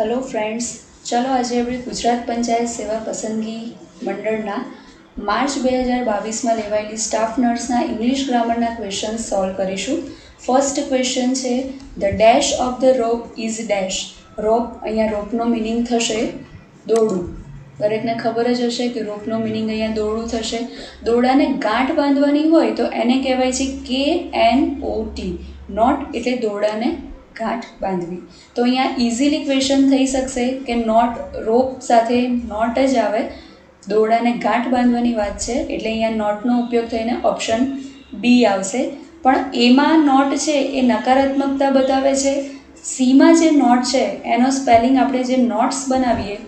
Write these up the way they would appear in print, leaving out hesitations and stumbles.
Hello friends, ચલો આજે આપણે ગુજરાત પંચાયત સેવા પસંદગી મંડળના માર્ચ 2022માં લેવાયેલી સ્ટાફ નર્સના ઇંગ્લિશ ગ્રામરના ક્વેશ્ચન સોલ્વ કરીશું. ફર્સ્ટ ક્વેશ્ચન છે, the dash of the rope is dash. Rope, અહીંયા રોપનો મિનિંગ થશે દોરડું. દરેકને ખબર જ હશે કે રોપનો મિનિંગ અહીંયા દોરડું થશે. દોરડાને ગાંઠ બાંધવાની હોય તો એને કહેવાય છે KNOT. નોટ એટલે દોરડાને ગાંઠ બાંધવી. તો અહીંયા ઇઝીલી ક્વેશ્ચન થઈ શકશે કે નોટ, રોપ સાથે નોટ જ આવે. દોરડાને ગાંઠ બાંધવાની વાત છે એટલે અહીંયા નોટનો ઉપયોગ થઈને ઓપ્શન બી આવશે. પણ એમાં નોટ છે એ નકારાત્મકતા બતાવે છે. સીમાં જે નોટ છે એનો સ્પેલિંગ આપણે જે નોટ્સ બનાવીએ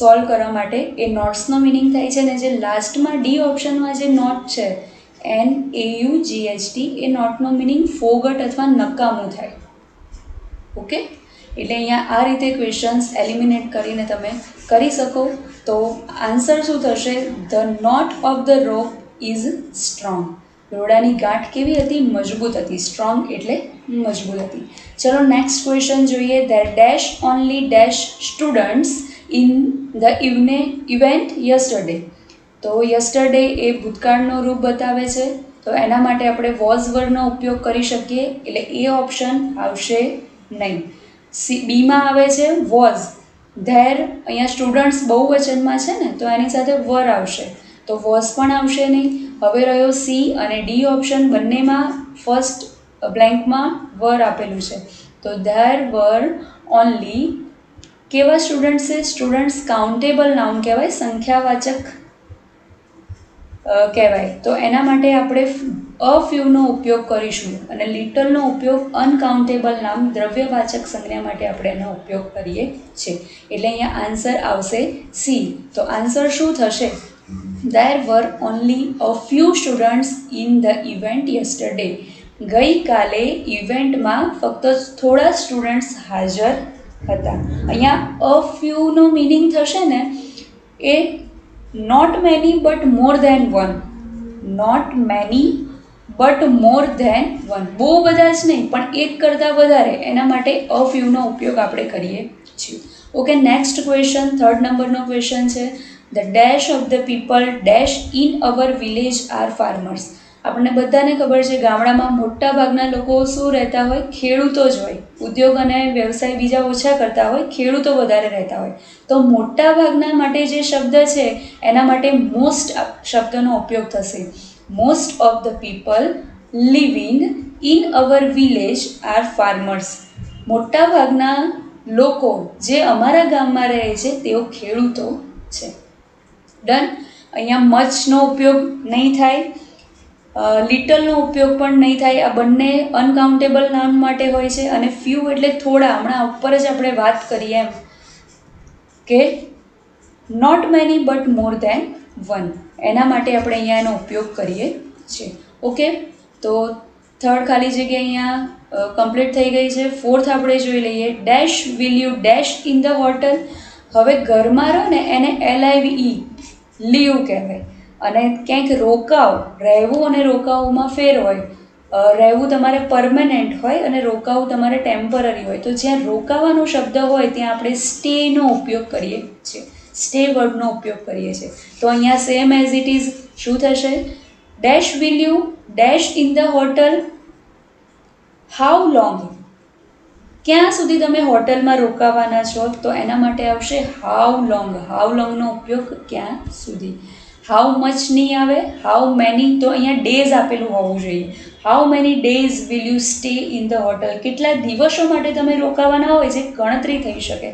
સોલ્વ કરવા માટે એ નોટ્સનો મિનિંગ થાય છે. ને જે લાસ્ટમાં ડી ઓપ્શનમાં જે નોટ છે NAUGHT એ નોટનો મિનિંગ ફોગટ અથવા નકામું થાય. ઓકે, એટલે અહીંયા આ રીતે ક્વેશ્ચન્સ એલિમિનેટ કરીને તમે કરી શકો. તો આન્સર શું થશે? The knot of the rope is strong. દોરડાની ગાંઠ કેવી હતી? મજબૂત હતી. સ્ટ્રોંગ એટલે મજબૂત હતી. ચલો નેક્સ્ટ ક્વેશ્ચન જોઈએ. There dash only dash students in the event yesterday. તો યસ્ટરડે એ ભૂતકાળનો રૂપ બતાવે છે, તો એના માટે આપણે વોઝ વર્ડનો ઉપયોગ કરી શકીએ. એટલે એ ઓપ્શન આવશે નહીં. બીમાં આવે છે વોઝ. ધેર અહીંયા સ્ટુડન્ટ્સ બહુવચનમાં છે ને, તો એની સાથે વર આવશે, તો વોઝ પણ આવશે નહીં. હવે રહ્યો સી અને ડી ઓપ્શન. બંનેમાં ફર્સ્ટ બ્લેન્કમાં વર આપેલું છે, તો ધેર વર ઓનલી કેવા સ્ટુડન્ટ્સ છે? સ્ટુડન્ટ્સ કાઉન્ટેબલ નાઉન કહેવાય, સંખ્યાવાચક કહેવાય. તો એના માટે આપણે અ ફ્યુનો ઉપયોગ કરીશું અને લિટલનો ઉપયોગ અનકાઉન્ટેબલ નામ દ્રવ્યવાચક સંજ્ઞા માટે આપણે એનો ઉપયોગ કરીએ છીએ. એટલે અહીંયા આન્સર આવશે સી. તો આન્સર શું થશે? There were only a few students in the event yesterday. ગઈકાલે ઇવેન્ટમાં ફક્ત થોડા સ્ટુડન્ટ્સ હાજર હતા. અહીંયા અ ફ્યુનો મિનિંગ થશે ને એ not many but more than one. Not many but more than one. બહુ બધા જ નહીં, પણ એક કરતાં વધારે. એના માટે અ ફ્યુનો ઉપયોગ આપણે કરીએ છીએ. ઓકે, નેક્સ્ટ ક્વેશ્ચન, થર્ડ નંબરનો ક્વેશ્ચન છે. The dash of the people dash in our village R farmers. આપણને બધાને ખબર છે ગામડામાં મોટા ભાગના લોકો શું રહેતા હોય? ખેડૂતો જ હોય. ઉદ્યોગ અને વ્યવસાય બીજા ઓછા કરતા હોય, ખેડૂતો વધારે રહેતા હોય. તો મોટા ભાગના માટે જે શબ્દ છે એના માટે મોસ્ટ શબ્દનો ઉપયોગ થશે. Most of the people living in our village R farmers. મોટા ભાગના લોકો જે અમારા ગામમાં રહે છે તેઓ ખેડૂતો છે. ડન. અહીંયા મચનો ઉપયોગ નહીં થાય, લિટલનો ઉપયોગ પણ નહીં થાય. આ બંને અનકાઉન્ટેબલ નામ માટે હોય છે. અને ફ્યુ એટલે થોડા. હમણાં ઉપર જ આપણે વાત કરીએ એમ કે not many but more than one. એના માટે આપણે અહીંયા એનો ઉપયોગ કરીએ છીએ. ઓકે, તો થર્ડ ખાલી જગ્યા અહીંયા કમ્પ્લીટ થઈ ગઈ છે. ફોર્થ આપણે જોઈ લઈએ. Dash will you dash in the hotel. હવે ઘરમાં રહો ને એને LIVE લીવ કહેવાય. અને ક્યાંક રોકાવ, રહેવું અને રોકાવમાં ફેર હોય. રહેવું તમારે પરમેનન્ટ હોય અને રોકાવું તમારે ટેમ્પરરી હોય. તો જ્યાં રોકાવાનો શબ્દ હોય ત્યાં આપણે સ્ટેનો ઉપયોગ કરીએ છીએ. સ્ટે વર્ડનો ઉપયોગ કરીએ છીએ. તો અહીંયા સેમ એઝ ઇટ ઇઝ શું થશે? Dash will you dash in the hotel how long. ક્યાં સુધી તમે હોટલમાં રોકાવાના છો? તો એના માટે આવશે હાઉ લોંગ. હાઉ લોંગનો ઉપયોગ ક્યાં સુધી. હાઉ મચ નહીં આવે. હાઉ મેની તો અહીંયા ડેઝ આપેલું હોવું જોઈએ. How many days will you stay in the hotel. કેટલા દિવસો માટે તમે રોકાવાના હોય જે ગણતરી થઈ શકે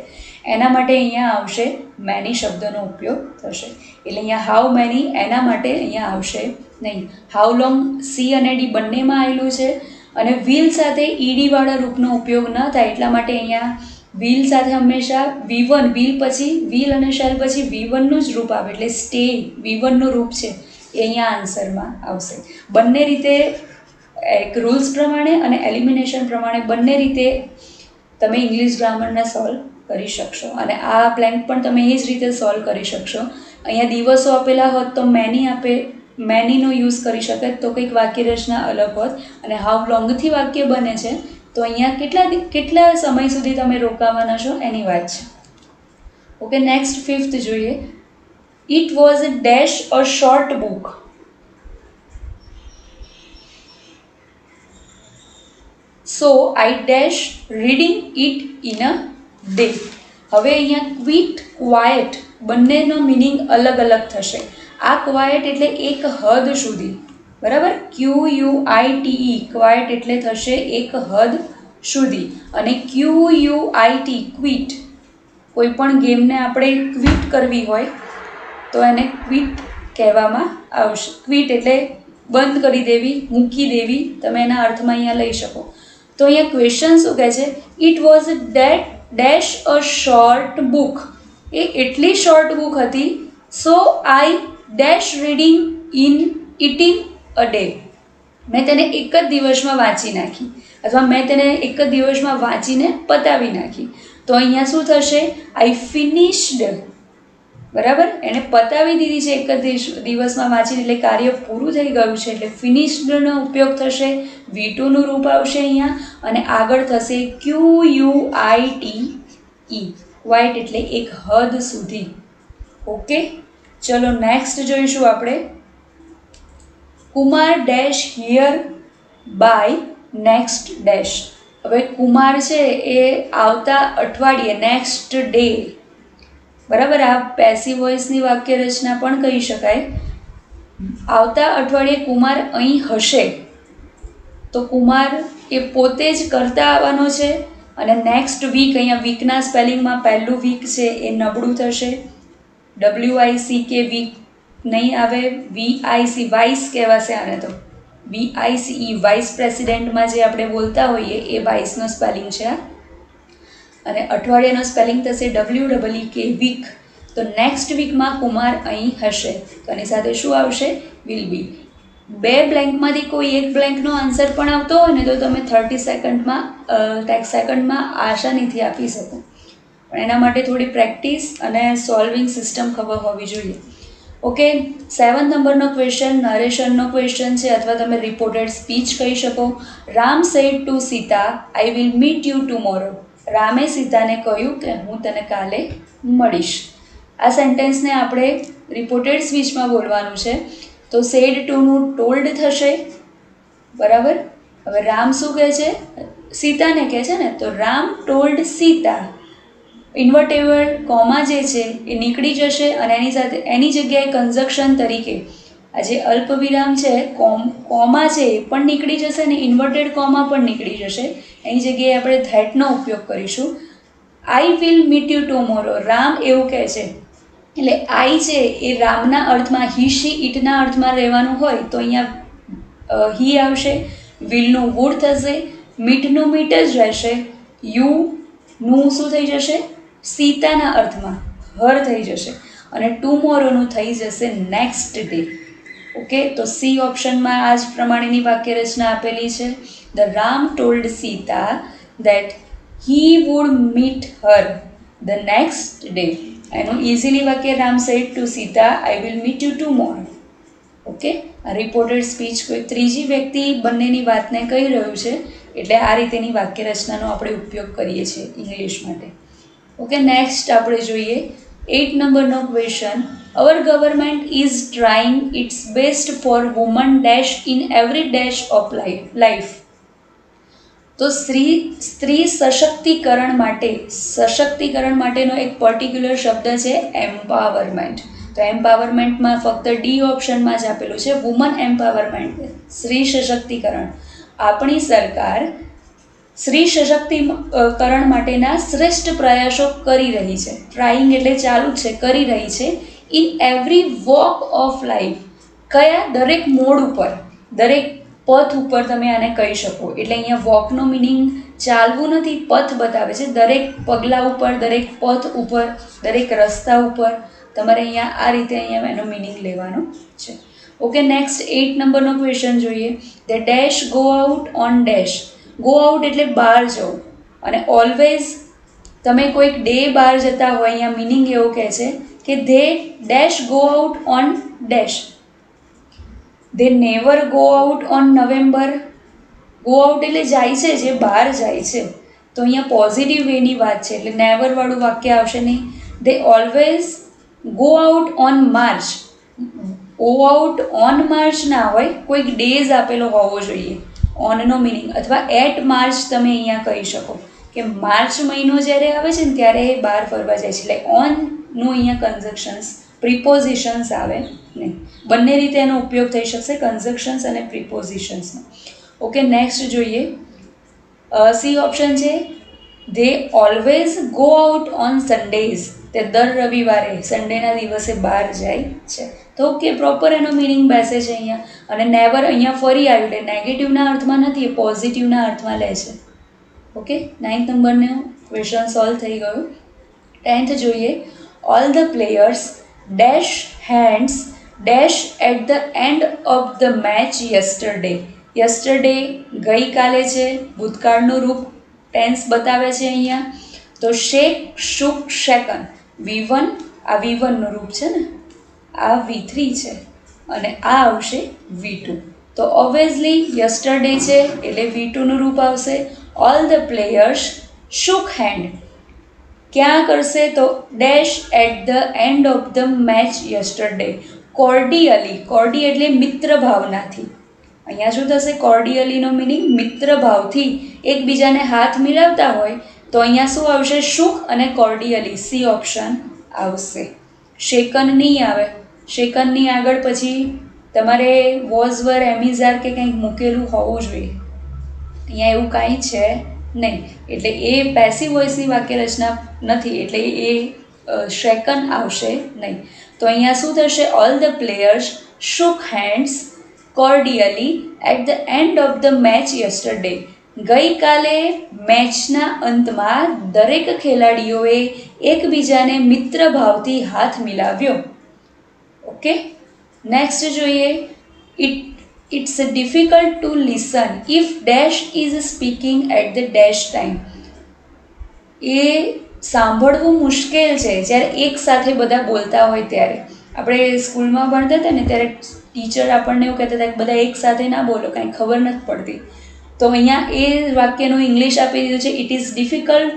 એના માટે અહીંયા આવશે મેની શબ્દનો ઉપયોગ થશે. એટલે અહીંયા હાઉ મેની એના માટે અહીંયા આવશે નહીં. હાઉ લોંગ સી અને ડી બંનેમાં આવેલું છે. અને વિલ સાથે ઈડીવાળા રૂપનો ઉપયોગ ન થાય એટલા માટે અહીંયા વિલ સાથે હંમેશા V1, વિલ પછી વિલ અને શેલ પછી V1નું જ રૂપ આવે. એટલે સ્ટે V1નું રૂપ છે એ અહીંયા આન્સરમાં આવશે. બંને રીતે એક રૂલ્સ પ્રમાણે અને એલિમિનેશન પ્રમાણે બંને રીતે તમે ઇંગ્લિશ ગ્રામરના સોલ્વ કરી શકશો. અને આ બ્લેન્ક પણ તમે એ જ રીતે સોલ્વ કરી શકશો. અહીંયા દિવસો આપેલા હોત તો મેનીનો યુઝ કરી શકે તો કંઈક વાક્ય રચના અલગ હોત. અને હાઉ લોંગથી વાક્ય બને છે તો અહીંયા કેટલા સમય સુધી તમે રોકાવાના છો એની વાત છે. ઓકે, નેક્સ્ટ 5th જોઈએ. It was dash a short book. So I dash reading it in a day. હવે અહીંયા ક્વિટ, ક્વાયટ બંનેનો મિનિંગ અલગ અલગ થશે. આ ક્વાયટ એટલે એક હદ સુધી, બરાબર, QUITE ક્વાયટ એટલે થશે એક હદ સુધી. અને QUIT ક્વિટ, કોઈ પણ ગેમને આપણે ક્વિટ કરવી હોય તો એને ક્વિટ કહેવામાં આવશે. ક્વિટ એટલે બંધ કરી દેવી, મૂકી દેવી, તમે એના અર્થમાં અહીંયા લઈ શકો. તો અહીંયા ક્વેશ્ચન શું કહે છે? It was that dash a short book. એ એટલી શોર્ટ બુક હતી. So I dash reading it in a day. મેં તેને એક જ દિવસમાં વાંચી નાખી, અથવા મેં તેને એક જ દિવસમાં વાંચીને પતાવી નાખી. તો અહીંયા શું થશે? આઈ ફિનિશ્ડ, બરાબર, એને પતાવી દીધી છે એક જ દિવસમાં વાંચીને, એટલે કાર્ય પૂરું થઈ ગયું છે. એટલે ફિનિશ્ડનો ઉપયોગ થશે, V2નું રૂપ આવશે અહીંયા, અને આગળ થશે QUITE, ક્વાઇટ એટલે એક હદ સુધી. ઓકે, ચલો નેક્સ્ટ જોઈશું આપણે. Kumar dash here by next dash. હવે કુમાર છે એ આવતા અઠવાડિયે, નેક્સ્ટ ડે, બરાબર, આ પેસિવ વોઇસની વાક્ય રચના પણ કહી શકાય. આવતા અઠવાડિયે કુમાર અહીં હશે. તો કુમાર એ પોતે જ કરતા આવવાનો છે. અને નેક્સ્ટ વીક, અહીંયા વીકના સ્પેલિંગમાં પહેલું વીક છે એ નબળું થશે. WICK વીક નહીં આવે, VIC વાઇસ કહેવાશે આને. તો VICE વાઇસ પ્રેસિડેન્ટમાં જે આપણે બોલતા હોઈએ એ વાઇસનો સ્પેલિંગ છે આ. અને અઠવાડિયાનો સ્પેલિંગ થશે WEEK વીક. તો નેક્સ્ટ વીકમાં કુમાર અહીં હશે. તો એની સાથે શું આવશે? Will be. 2 બ્લેન્કમાંથી કોઈ એક બ્લેન્કનો આન્સર પણ આવતો હોય ને તો તમે 30 સેકન્ડમાં આસાનીથી આપી શકો. પણ એના માટે થોડી પ્રેક્ટિસ અને સોલ્વિંગ સિસ્ટમ ખબર હોવી જોઈએ. ઓકે, 7th નંબરનો ક્વેશ્ચન નરેશનનો ક્વેશ્ચન છે, અથવા તમે રિપોર્ટેડ સ્પીચ કહી શકો. Ram said to Sita, I will meet you tomorrow. રામે સીતાને કહ્યું કે હું તને કાલે મળીશ. આ સેન્ટેન્સને આપણે રિપોર્ટેડ સ્પીચમાં બોલવાનું છે. તો સેડ ટુનું ટોલ્ડ થશે, બરાબર. હવે રામ શું કહે છે? સીતાને કહે છે ને, તો રામ ટોલ્ડ સીતા. ઇન્વર્ટેબલ કોમા જે છે એ નીકળી જશે, અને એની સાથે એની જગ્યાએ કન્જક્શન તરીકે આ જે અલ્પવિરામ છે, કોમા છે એ પણ નીકળી જશે, અને ઇન્વર્ટેડ કોમા પણ નીકળી જશે. એની જગ્યાએ આપણે ધેટનો ઉપયોગ કરીશું. I will meet you tomorrow. Ram એવું કહે છે, એટલે આઈ છે એ રામના અર્થમાં, હી શી ઇટના અર્થમાં રહેવાનું હોય તો અહીંયા હી આવશે. વિલનું વુડ થશે, મીટનું મીટ જ રહેશે. યુનું શું થઈ જશે? સીતાના અર્થમાં હર થઈ જશે. અને ટુમોરોનું થઈ જશે નેક્સ્ટ ડે. ઓકે, તો સી ઓપ્શનમાં આ જ પ્રમાણેની વાક્ય રચના આપેલી છે. The Ram told Sita that he would meet Har the next day. એનું ઇઝીલી વાક્ય, Ram said to Sita I will meet you tomorrow. Okay, આ રિપોર્ટેડ સ્પીચ કોઈ ત્રીજી વ્યક્તિ બંનેની વાતને કહી રહ્યું છે, એટલે આ રીતેની વાક્ય રચનાનો આપણે ઉપયોગ કરીએ છીએ ઇંગ્લિશ માટે. ઓકે, નેક્સ્ટ આપણે જોઈએ 8th નંબરનો question. Our government is trying its best for woman dash in every dash of life. તો સ્ત્રી સશક્તિકરણ માટેનો એક પર્ટિક્યુલર શબ્દ છે એમ્પાવરમેન્ટ. તો એમ્પાવરમેન્ટમાં ફક્ત ડી ઓપ્શનમાં જ આપેલું છે, વુમન એમ્પાવરમેન્ટ, સ્ત્રી સશક્તિકરણ. આપણી સરકાર સ્ત્રી સશક્તિકરણ માટેના શ્રેષ્ઠ પ્રયાસો કરી રહી છે. ટ્રાઇંગ એટલે ચાલુ છે, કરી રહી છે. In every walk of life, કયા? દરેક મોડ ઉપર, દરેક પથ ઉપર તમે આને કહી શકો. એટલે અહીંયા વોકનો મિનિંગ ચાલવું નથી, પથ બતાવે છે. દરેક પગલાં ઉપર, દરેક પથ ઉપર, દરેક રસ્તા ઉપર તમારે અહીંયા આ રીતે એનો મિનિંગ લેવાનો છે. ઓકે, નેક્સ્ટ 8th નંબરનો ક્વેશ્ચન જોઈએ. The dash go out on dash. Go out એટલે બહાર જવું, અને ઓલવેઝ તમે કોઈક ડે બહાર જતા હોય, અહીંયા મિનિંગ એવો કહે છે કે they dash go out on dash. They never go out on November go out એટલે જાય છે, જે બહાર જાય છે. તો અહીંયા પોઝિટિવ વેની વાત છે એટલે નેવરવાળું વાક્ય આવશે નહીં. દે always go out on March. Go out on March ના હોય, કોઈક ડેઝ આપેલો હોવો જોઈએ. ઓનનો મિનિંગ અથવા એટ માર્ચ તમે અહીંયા કહી શકો કે માર્ચ મહિનો જ્યારે આવે છે ને ત્યારે એ બહાર ફરવા જાય છે. એટલે ઓનનું અહીંયા કન્જક્શન્સ પ્રિપોઝિશન્સ આવે નહીં. બંને રીતે એનો ઉપયોગ થઈ શકશે, કન્જક્શન્સ અને પ્રિપોઝિશન્સનો. ઓકે, નેક્સ્ટ જોઈએ. સી ઓપ્શન છે દે always go out on Sundays. તે દર રવિવારે સન્ડેના દિવસે બહાર જાય છે. તો ઓકે, પ્રોપર એનો મિનિંગ બેસે છે અહીંયા. અને નેવર અહીંયા ફરી આવ્યું એટલે નેગેટિવના અર્થમાં નથી, એ પોઝિટિવના અર્થમાં લે છે. ઓકે, 9th નંબરનો ક્વેશ્ચન સોલ્વ થઈ ગયો. 10th જોઈએ. All the players dash hands dash at the end of the match yesterday. Yesterday ગઈકાલે છે, ભૂતકાળનું રૂપ ટેન્સ બતાવે છે અહીંયા. તો શેક, શુક, શેકન. V1 આ V1નું રૂપ છે ને, આ V3 છે અને આ આવશે V2. તો ઓબ્વિયસલી યસ્ટરડે છે એટલે V2નું રૂપ આવશે. All the players shook hand ક્યાં કરશે તો dash at the end of the match yesterday. Cordially, કોર્ડી એટલે મિત્ર ભાવનાથી. અહીંયા શું થશે? કોર્ડિયલીનો મિનિંગ મિત્ર ભાવથી એકબીજાને હાથ મિલાવતા હોય તો અહીંયા શું આવશે? શુક અને કોર્ડિયલી. સી ઓપ્શન આવશે. શેકન નહીં આવે. શેકનની આગળ પછી તમારે વોઝ વર, એમિઝાર કે કંઈક મૂકેલું હોવું જોઈએ. અહીંયા એવું કાંઈ છે નહીં એટલે એ પેસિવ વોઇસની વાક્ય રચના નથી એટલે એ શેકન આવશે નહીં. તો અહીંયા શું થશે? All the players shook hands cordially at the end of the match yesterday. ગઈકાલે મેચના અંતમાં દરેક ખેલાડીઓએ એકબીજાને મિત્ર ભાવથી હાથ મિલાવ્યો. ઓકે, નેક્સ્ટ જોઈએ. It's difficult to listen if dash is speaking at the dash time. એ સાંભળવું મુશ્કેલ છે જ્યારે એક સાથે બધા બોલતા હોય ત્યારે. આપણે સ્કૂલમાં ભણતા હતા ને ત્યારે ટીચર આપણને એવું કહેતા હતા કે બધા એક સાથે ના બોલો, કાંઈ ખબર નથી પડતી. તો અહીંયા એ વાક્યનું ઇંગ્લિશ આપી દીધું છે. It is difficult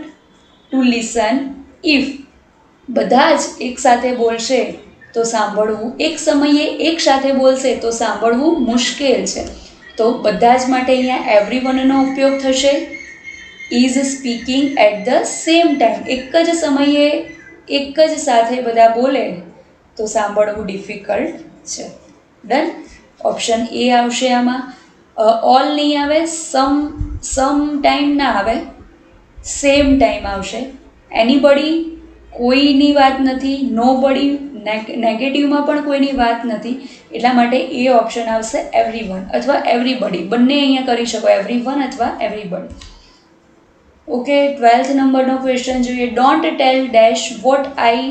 to listen if. બધા જ એક સાથે બોલશે તો સાંભળવું, એક સમયે એક સાથે બોલશે તો સાંભળવું મુશ્કેલ છે. તો બધા જ માટે અહીંયા એવરીવનનો ઉપયોગ થશે. Is speaking at the same time. એક જ સમયે એક જ સાથે બધા બોલે તો સાંભળવું ડિફિકલ્ટ છે. ડન. ઓપ્શન એ આવશે આમાં. ઓલ નહીં આવે, સમ ટાઈમ ના આવે, સેમ ટાઈમ આવશે. એનીબડી કોઈની વાત નથી, નો બડી નેગેટિવમાં પણ કોઈની વાત નથી, એટલા માટે એ ઓપ્શન આવશે એવરીવન અથવા એવરીબડી. બંને અહીંયા કરી શકો, એવરીવન અથવા એવરીબડી. ઓકે, 12th નંબરનો ક્વેશ્ચન જોઈએ. Don't tell dash what I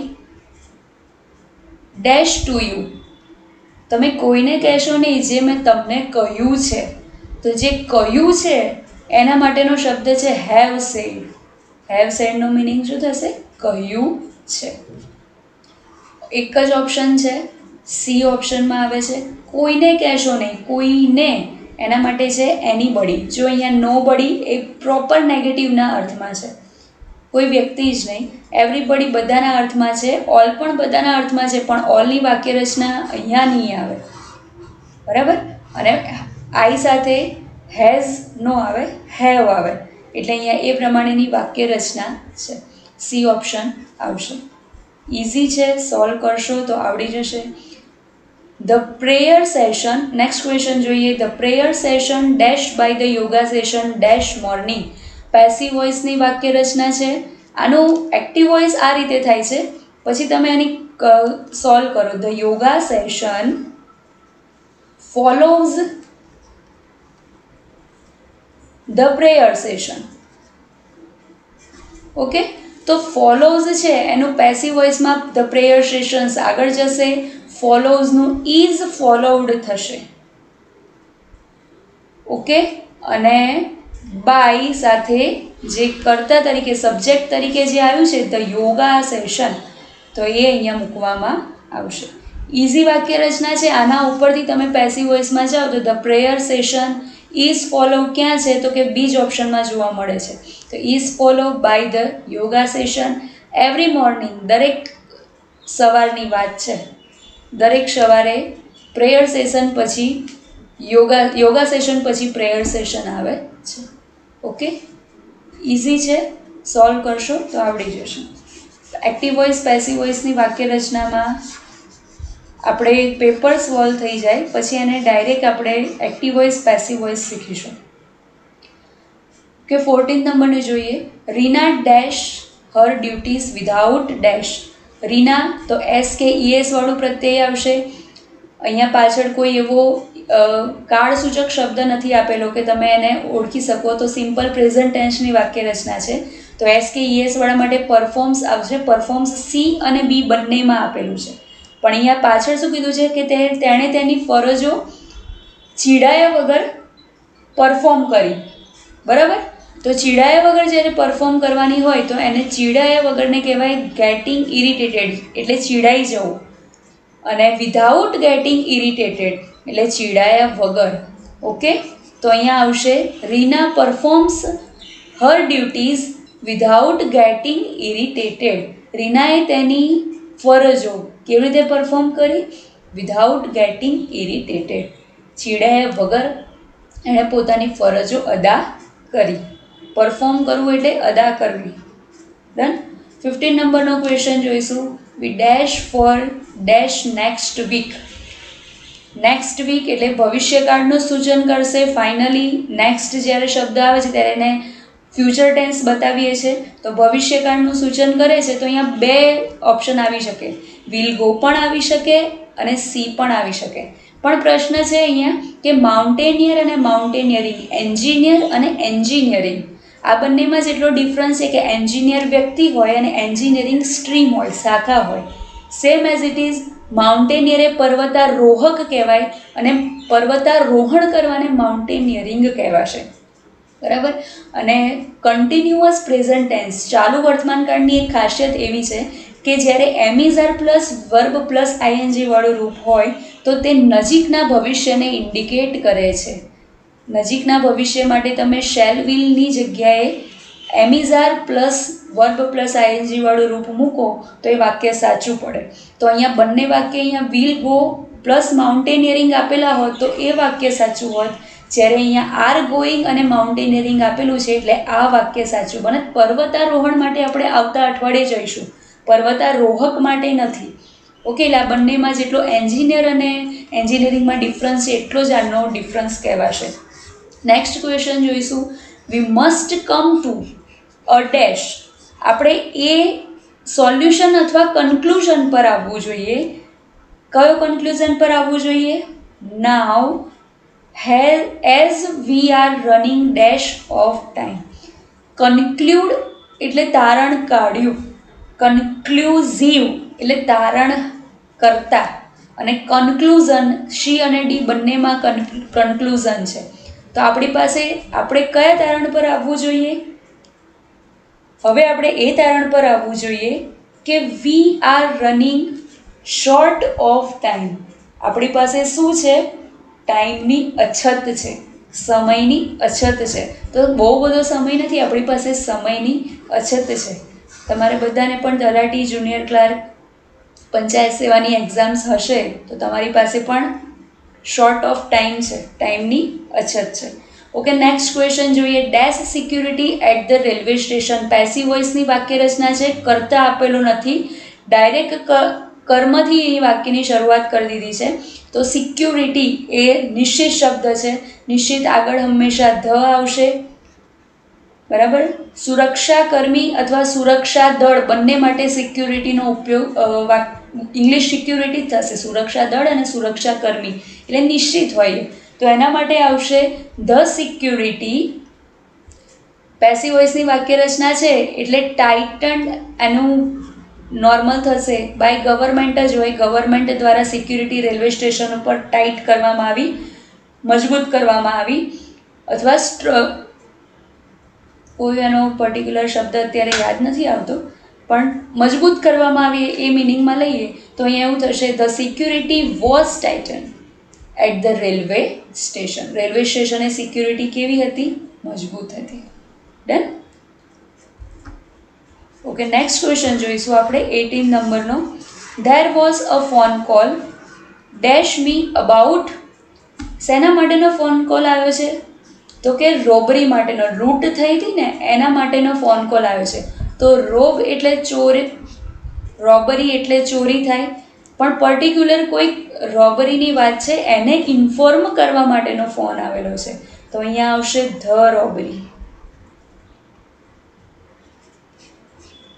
dash to you. તમે કોઈને કહેશો નહીં જે મેં તમને કહ્યું છે. તો જે કહ્યું છે એના માટેનો શબ્દ છે હેવ સેડ. હેવ સેડનો મિનિંગ શું થશે? કહ્યું છે. એક જ ઓપ્શન છે, સી ઓપ્શનમાં આવે છે. કોઈને કહેશો નહીં, કોઈને એના માટે છે એનીબડી. જો અહીંયા નો બડી એ પ્રોપર નેગેટિવના અર્થમાં છે, કોઈ વ્યક્તિ જ નહીં. એવરીબડી બધાના અર્થમાં છે, ઓલ પણ બધાના અર્થમાં છે, પણ ઓલની વાક્ય રચના અહીંયા નહીં આવે, બરાબર. અને આઈ સાથે હેઝ નો આવે, હેવ આવે, એટલે અહીંયા એ પ્રમાણેની વાક્ય રચના છે. સી ઓપ્શન આવશે. ઇઝી છે, સોલ્વ કરશો તો આવડી જશે. The prayer session. Next question જોઈએ. The prayer session dash by the yoga session dash morning. Passive વોઇસની વાક્ય રચના છે. આનું એક્ટિવ વોઇસ આ રીતે થાય છે, પછી તમે આની સોલ્વ કરો. The yoga session follows the prayer session. Okay, તો ફોલોઝ છે એનું પેસિવ વોઇસમાં ધ પ્રેયર સેશન્સ આગળ જશે. ફોલોઝનું ઇઝ ફોલોવડ થશે. ઓકે, અને બાય સાથે જે કર્તા તરીકે સબ્જેક્ટ તરીકે જે આવ્યું છે ધ યોગા સેશન, તો એ અહીંયા મૂકવામાં આવશે. ઇઝી વાક્ય રચના છે. આના ઉપરથી તમે પેસિવ વોઇસમાં જાઓ તો the prayer session is follow ક્યાં છે તો કે બી જ ઓપ્શનમાં જોવા મળે છે. તો is follow by the yoga session every morning, દરેક સવારની વાત છે. દરેક સવારે પ્રેયર સેશન પછી યોગા સેશન પછી પ્રેયર સેશન આવે છે. ઓકે, ઇઝી છે, સોલ્વ કરશો તો આવડી જશે. એક્ટિવ વોઇસ પેસિવ વોઇસની વાક્ય રચનામાં આપણે પેપર સોલ્વ થઈ જાય પછી એને ડાયરેક્ટ આપણે એક્ટિવ વોઇસ પેસિવ વોઇસ શીખીશું. કે 14 નંબરને જોઈએ. રીના ડેશ હર ડ્યુટીઝ વિધાઉટ ડેશ. રીના તો SKES વાળું પ્રત્યય આવશે. અહીંયા પાછળ કોઈ એવો કાળસૂચક શબ્દ નથી આપેલો કે તમે એને ઓળખી શકો, તો સિમ્પલ પ્રેઝન્ટ ટેન્સની વાક્ય રચના છે. તો SKES વાળા માટે પરફોર્મ્સ આવશે. પરફોર્મ્સ સી અને બી બંનેમાં આપેલું છે, પણ અહીંયા પાછળ શું કીધું છે કે તેણે તેની ફરજો ચીડાયા વગર પરફોર્મ કરી. બરાબર, તો ચીડાયા વગર જ્યારે પરફોર્મ કરવાની હોય તો એને ચીડાયા વગરને કહેવાય ગેટિંગ ઇરિટેટેડ, એટલે ચીડાઈ જવું. અને વિધાઉટ ગેટિંગ ઇરિટેટેડ એટલે ચીડાયા વગર. ઓકે, તો અહીંયા આવશે રીના પરફોર્મ્સ હર ડ્યુટીઝ વિધાઉટ ગેટિંગ ઇરિટેટેડ. રીનાએ તેની ફરજો કેવી રીતે પરફોર્મ કરી? વિધાઉટ ગેટિંગ ઇરિટેટેડ, ચીડાયા વગર એણે પોતાની ફરજો અદા કરી. પરફોર્મ કરવું એટલે અદા કરવી. ડન. 15 નંબરનો ક્વેશ્ચન જોઈશું. We dash for dash next week. Next week એટલે ભવિષ્યકાળનું સૂચન કરશે. ફાઇનલી નેક્સ્ટ જ્યારે શબ્દ આવે છે ત્યારે એને ફ્યુચર ટેન્સ બતાવીએ છીએ, તો ભવિષ્યકાળનું સૂચન કરે છે. તો અહીંયા બે ઓપ્શન આવી શકે, વિલ ગો પણ આવી શકે અને સી પણ આવી શકે. પણ પ્રશ્ન છે અહીંયા કે માઉન્ટેનિયર અને માઉન્ટેનિયરિંગ, એન્જિનિયર અને એન્જિનિયરિંગ, આ બંનેમાં જેટલો ડિફરન્સ છે કે એન્જિનિયર વ્યક્તિ હોય અને એન્જિનિયરિંગ સ્ટ્રીમ હોય, શાખા હોય. સેમ એઝ ઇટ ઇઝ માઉન્ટેનિયરે પર્વતારોહક કહેવાય અને પર્વતારોહણ કરવાને માઉન્ટેનિયરિંગ કહેવાશે. બરાબર. અને કન્ટિન્યુઅસ પ્રેઝન્ટ ટેન્સ, ચાલુ વર્તમાનકાળની એક ખાસિયત એવી છે કે જ્યારે એમિઝાર પ્લસ વર્બ પ્લસ આઈએનજી વાળું રૂપ હોય તો તે નજીકના ભવિષ્યને ઇન્ડિકેટ કરે છે. નજીકના ભવિષ્ય માટે તમે શેલ વિલની જગ્યાએ એમિઝાર પ્લસ વર્બ પ્લસ આઈએનજી વાળું રૂપ મૂકો તો એ વાક્ય સાચું પડે. તો અહીંયા બંને વાક્ય, અહીંયા વિલ ગો પ્લસ માઉન્ટેનિયરિંગ આપેલા હોત તો એ વાક્ય સાચું હોત. જ્યારે અહીંયા આર ગોઈંગ અને માઉન્ટેનિયરિંગ આપેલું છે એટલે આ વાક્ય સાચું બને. પર્વતારોહણ માટે આપણે આવતા અઠવાડિયે જઈશું, પર્વતારોહક માટે નથી. ઓકે, એટલે આ બંનેમાં જેટલો એન્જિનિયર અને એન્જિનિયરિંગમાં ડિફરન્સ છે એટલો જ આનો ડિફરન્સ કહેવાશે. નેક્સ્ટ ક્વેશ્ચન જોઈશું. We must come to a dash. આપણે એ સોલ્યુશન અથવા કન્ક્લુઝન પર આવવું જોઈએ. કયો કન્ક્લુઝન પર આવવું જોઈએ? Now as we are running dash of time. Conclude એટલે તારણ કાઢ્યું, કન્ક્લુઝિવ એટલે તારણ કરતા, અને કન્ક્લુઝન સી અને ડી બંનેમાં કન્ક્લુઝન છે. તો આપણી પાસે આપણે કયા તારણ પર આવવું જોઈએ? હવે આપણે એ તારણ પર આવવું જોઈએ કે વી are running short of time. આપણી પાસે શું છે? ટાઈમની અછત છે, સમયની અછત છે. તો બહુ બધો સમય નથી, આપણી પાસે સમયની અછત છે. તમારે બધાને પણ તલાટી, જુનિયર ક્લાર્ક, પંચાયત સેવાની એક્ઝામ્સ હશે તો તમારી પાસે પણ શોર્ટ ઓફ ટાઈમ છે, ટાઈમની અછત છે. ઓકે, નેક્સ્ટ ક્વેશ્ચન જોઈએ. Dash security at the railway station. Passive વોઇસની વાક્ય રચના છે, કરતા આપેલો નથી, ડાયરેક્ટ કર્મથી એ વાક્યની શરૂઆત કરી દીધી છે. તો સિક્યુરિટી એ નિશ્ચિત શબ્દ છે, નિશ્ચિત આગળ હંમેશા ધ આવશે. બરાબર. સુરક્ષાકર્મી અથવા સુરક્ષા દળ બંને માટે સિક્યુરિટીનો ઉપયોગ ઇંગ્લિશ સિક્યુરિટી થશે. સુરક્ષા દળ અને સુરક્ષાકર્મી એટલે નિશ્ચિત હોય, તો એના માટે આવશે ધ સિક્યુરિટી. પેસિવ વોઇસની વાક્ય રચના છે એટલે ટાઇટન એનું નોર્મલ થશે, બાય ગવર્મેન્ટ જ હોય. ગવર્મેન્ટ દ્વારા સિક્યુરિટી રેલવે સ્ટેશન ઉપર ટાઈટ કરવામાં આવી, મજબૂત કરવામાં આવી, અથવા કોઈ એનો પર્ટિક્યુલર શબ્દ અત્યારે યાદ નથી આવતો, પણ મજબૂત કરવામાં આવી એ મિનિંગમાં લઈએ તો અહીંયા એવું થશે the security was tighten. At the railway station. Railway સ્ટેશને સિક્યુરિટી કેવી હતી? મજબૂત હતી. ડન. ઓકે, નેક્સ્ટ ક્વેશ્ચન જોઈશું આપણે 18 નંબરનો. There was a phone call dash me about. શેના માટેનો ફોન કોલ આવ્યો છે? તો કે રોબરી માટેનો. લૂંટ થઈ હતી ને એના માટેનો ફોન કોલ આવ્યો છે. તો રોબ એટલે ચોર, રોબરી એટલે ચોરી થાય, પણ પર્ટિક્યુલર કોઈ રોબરીની વાત છે એને ઇન્ફોર્મ કરવા માટેનો ફોન આવેલો છે. તો અહીંયા આવશે ધ રોબરી.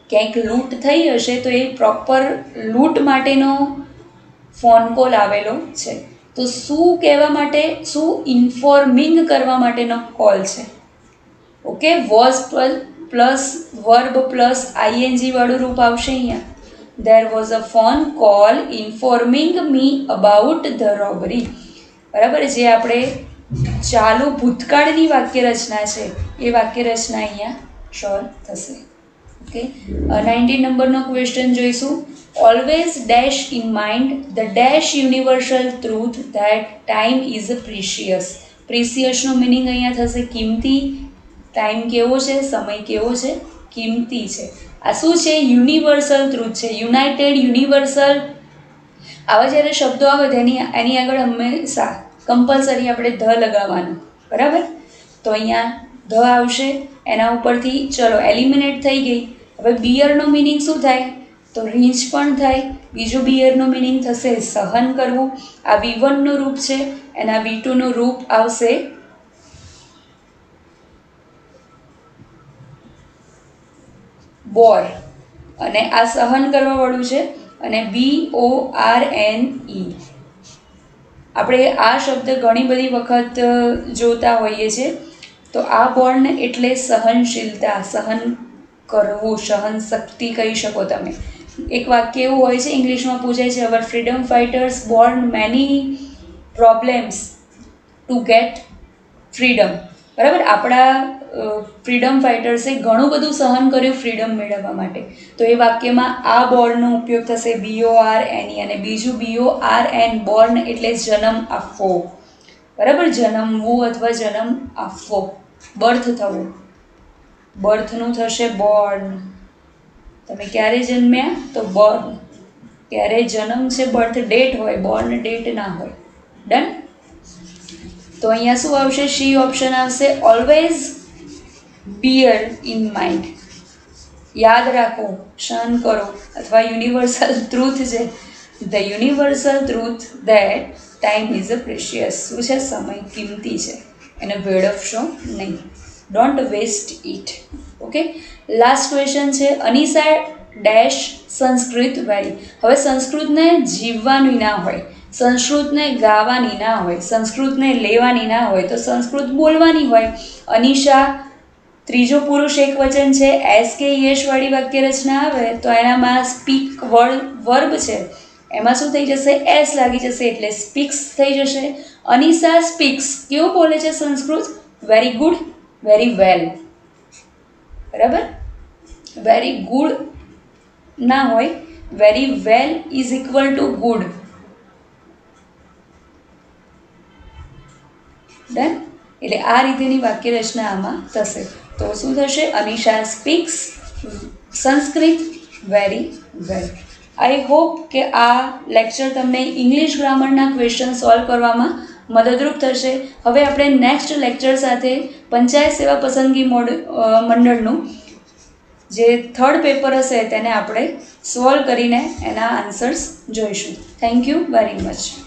ક્યાંક લૂંટ થઈ હશે તો એ પ્રોપર લૂંટ માટેનો ફોન કોલ આવેલો છે. તો શું કહેવા માટે, શું ઇન્ફોર્મિંગ કરવા માટેનો કોલ છે? Okay, was plus verb plus ING વાળું રૂપ આવશે અહીંયા. There was a phone call informing me about the robbery. બરાબર, જે આપણે ચાલુ ભૂતકાળની વાક્ય રચના છે એ વાક્ય રચના અહીંયા સોલ્વ થશે. ઓકે, 19 નંબરનો ક્વેશ્ચન જોઈશું. Always dash in mind the dash universal truth that time is precious. પ્રિશિયસનો મિનિંગ અહીંયા થશે કિંમતી. ટાઈમ કેવો છે? સમય કેવો છે? કિંમતી છે. આ શું છે? યુનિવર્સલ ટ્રુથ છે. યુનાઇટેડ, યુનિવર્સલ, આવા જ્યારે શબ્દો આવે તો એની આગળ હંમેશા કમ્પલસરી આપણે ધ લગાવવાનું. બરાબર, તો અહીંયા ધ આવશે. એના ઉપરથી ચલો એલિમિનેટ થઈ ગઈ. હવે બિયરનો મિનિંગ શું થાય? તો રીંચ પણ થાય. બીજો બિયરનો મિનિંગ થશે સહન કરવું. આ V1નું રૂપ છે, એના V2નું રૂપ આવશે બોર, અને આ સહન કરવા વાળું છે, અને BORNE. આપણે આ શબ્દ ઘણી બધી વખત જોતા હોઈએ છીએ. તો આ બોર્ન એટલે સહનશીલતા, સહન કરવું, સહન શક્તિ કહી શકો તમે. એક વાક્ય એવું હોય છે, ઇંગ્લિશમાં પૂછાય છે, our freedom fighters born many problems to get freedom. બરાબર, આપણા ફ્રીડમ ફાઇટર્સે ઘણું બધું સહન કર્યું ફ્રીડમ મેળવવા માટે. તો એ વાક્યમાં આ બોર્નનો ઉપયોગ થશે BORNE, અને બીજું BORN, બોર્ન એટલે જન્મ આપવો. બરાબર, જન્મવું અથવા જન્મ આપવો, બર્થ થવું. બર્થનું થશે બોર્ન. તમે ક્યારે જન્મ્યા? તો બોર્ન. ક્યારે જન્મ છે? બર્થ ડેટ હોય, બોર્ન ડેટ ના હોય. ડન. તો અહીંયા શું આવશે? સી ઓપ્શન આવશે. Always bear in mind. યાદ રાખો, સહન કરો, અથવા યુનિવર્સલ ટ્રુથ છે, the universal truth that time is a precious. શું છે? સમય કિંમતી છે, એને વેડફશો નહીં. Don't waste it. Okay, last question છે. Anisha dash Sanskrit very. હવે સંસ્કૃતને જીવવાની ના હોય, સંસ્કૃતને ગાવાની ના હોય, સંસ્કૃતને લેવાની ના હોય, તો સંસ્કૃત બોલવાની હોય. અનિશા ત્રીજો પુરુષ એક વચન છે. SKES વાળી વાક્ય રચના આવે તો એનામાં સ્પીક વર્બ છે, એમાં શું થઈ જશે? એસ લાગી જશે, એટલે સ્પીક્સ થઈ જશે. અનિશા સ્પીક્સ. કેવું બોલે છે Sanskrit? Very good, very well. બરાબર, વેરી ગુડ ના હોય, very well is equal to good. Done. એટલે આ રીતેની વાક્ય રચના આમાં થશે. તો શું થશે? Anisha speaks Sanskrit very well. I hope કે આ લેક્ચર તમને ઇંગ્લિશ ગ્રામરના ક્વેશ્ચન સોલ્વ કરવામાં મદદરૂપ થશે. હવે આપણે નેક્સ્ટ લેક્ચર સાથે પંચાયત સેવા પસંદગી મંડળનું જે થર્ડ પેપર હશે તેને આપણે સોલ્વ કરીને એના આન્સર્સ જોઈશું. Thank you very much.